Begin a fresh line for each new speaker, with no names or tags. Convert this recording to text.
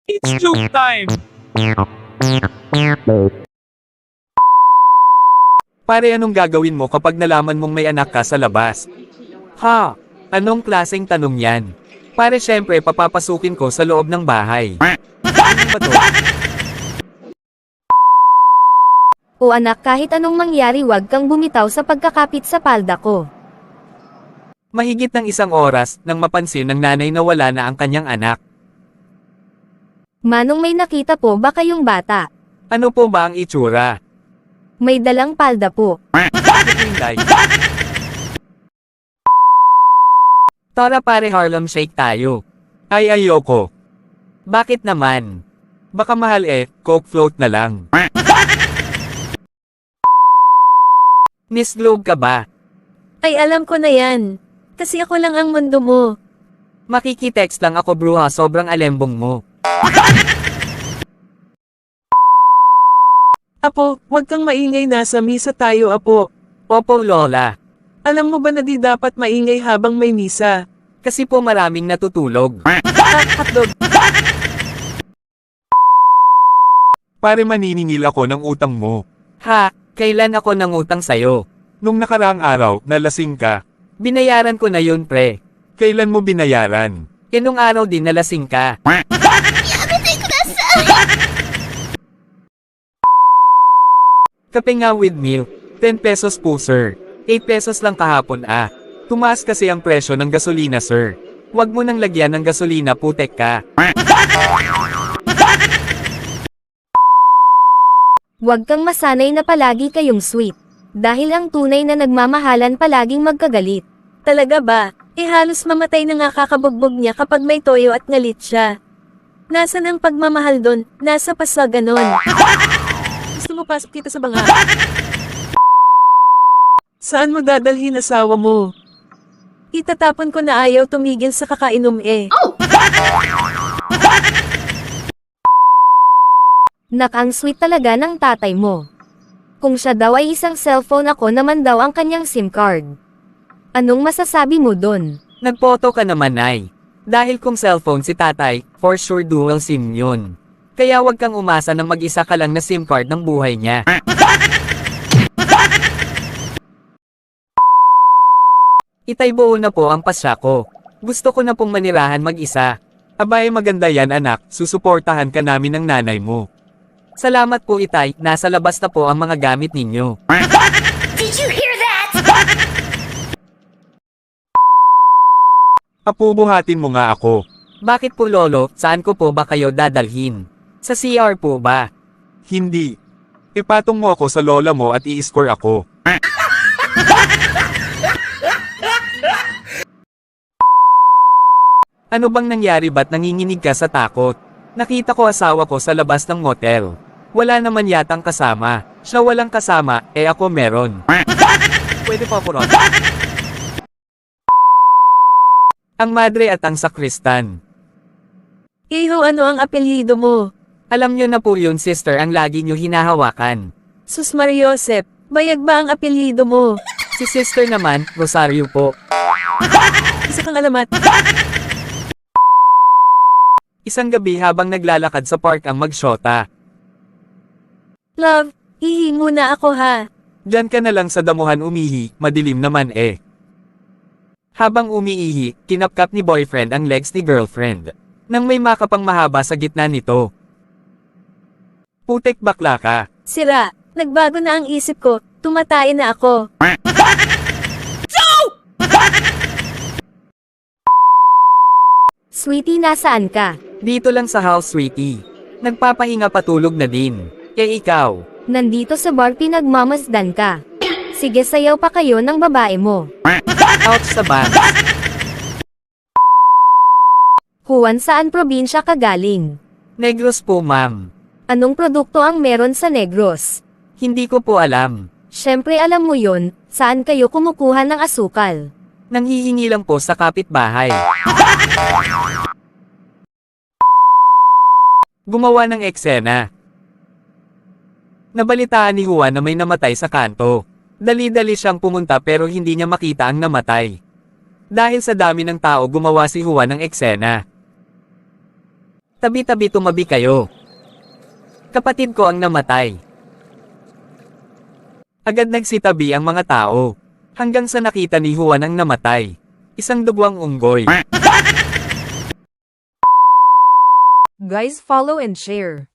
It's joke time!
Pare, anong gagawin mo kapag nalaman mong may anak ka sa labas? Ha? Anong klaseng tanong yan? Pare, syempre papapasukin ko sa loob ng bahay. Ano ba to?
O anak, kahit anong mangyari, wag kang bumitaw sa pagkakapit sa palda ko.
Mahigit ng 1 oras nang mapansin ng nanay na wala na ang kanyang anak.
Manong, may nakita po ba kayong bata?
Ano po ba ang itsura?
May dalang palda po.
Hinday. Tara pare, Harlem Shake tayo. Ay, ayoko. Bakit naman? Baka mahal Coke float na lang. Miss Globe ka ba?
Ay, alam ko na yan. Kasi ako lang ang mundo mo.
Makikitext lang ako, bruha, sobrang alembong mo.
Apo, huwag kang maingay, nasa misa tayo, apo.
Opo, Lola.
Alam mo ba na di dapat maingay habang may misa?
Kasi po maraming natutulog.
Hotdog.
Pare, maniningil ako ng utang mo.
Ha? Kailan ako nangutang sa'yo?
Nung nakaraang araw, nalasing ka.
Binayaran ko na yun, pre.
Kailan mo binayaran?
Nung araw din nalasing ka. Kape nga with milk. 10 pesos po, sir. 8 pesos lang kahapon ah. Tumaas kasi ang presyo ng gasolina, sir. Huwag mo nang lagyan ng gasolina, putek ka.
Huwag kang masanay na palagi kayong sweet. Dahil ang tunay na nagmamahalan palaging magkagalit. Talaga ba? Halos mamatay na nga kakabugbog niya kapag may toyo at ngalit siya. Nasaan ang pagmamahal doon? Nasa paswa ganon.
Gusto mo pasok kita sa banga? Saan mo dadalhin asawa mo?
Itatapon ko na, ayaw tumigil sa kakainom Nak, ang sweet talaga ng tatay mo. Kung siya daw ay isang cellphone, ako naman daw ang kanyang SIM card. Anong masasabi mo dun?
Nagpoto ka naman, ay. Dahil kung cellphone si tatay, for sure dual SIM yun. Kaya wag kang umasa na mag-isa ka lang na SIM card ng buhay niya. Itay, buo na po ang pasya ko. Gusto ko na pong manirahan mag-isa.
Abay, maganda yan anak, susuportahan ka namin ng nanay mo.
Salamat po, Itay. Nasa labas na po ang mga gamit ninyo.
Did you hear that?
Apo, buhatin mo nga ako.
Bakit po, Lolo? Saan ko po ba kayo dadalhin? Sa CR po ba?
Hindi. Ipatong mo ako sa lola mo at i-score ako.
Ano bang nangyari, ba't nanginginig ka sa takot? Nakita ko asawa ko sa labas ng motel. Wala naman yatang kasama. Siya walang kasama, ako meron. Pwede pa po ron. Ang madre at ang sakristan.
Iho, ano ang apelyido mo?
Alam nyo na po yun, sister, ang lagi nyo hinahawakan.
Sus Mariosep, bayag ba ang apelyido mo?
Si sister naman, Rosario po.
Isa kang alamat.
Isang gabi habang naglalakad sa park ang magsyota.
Love, hihi muna ako ha.
Diyan ka na lang sa damuhan umihi, madilim naman
Habang umiihi, kinapkap ni boyfriend ang legs ni girlfriend. Nang may makapang mahaba sa gitna nito. Putek, bakla ka.
Sira, nagbago na ang isip ko, tumatay na ako. Sweetie, nasaan ka?
Dito lang sa house, sweetie. Nagpapahinga, patulog na din. Ikaw?
Nandito sa bar, pinagmamasdan ka. Sige, sayaw pa kayo ng babae mo.
Out sa band.
Juan, saan probinsya ka galing?
Negros po, ma'am.
Anong produkto ang meron sa Negros?
Hindi ko po alam.
Syempre alam mo yon, saan kayo kumukuha ng asukal?
Nanghihingi lang po sa kapitbahay. Gumawa ng eksena. Nabalitaan ni Juan na may namatay sa kanto. Dali-dali siyang pumunta pero hindi niya makita ang namatay. Dahil sa dami ng tao, gumawa si Juan ng eksena. Tabi-tabi tumabi kayo. Kapatid ko ang namatay. Agad nagsitabi ang mga tao. Hanggang sa nakita ni Juan ang namatay. Isang dugwang unggoy.
Guys, follow and share.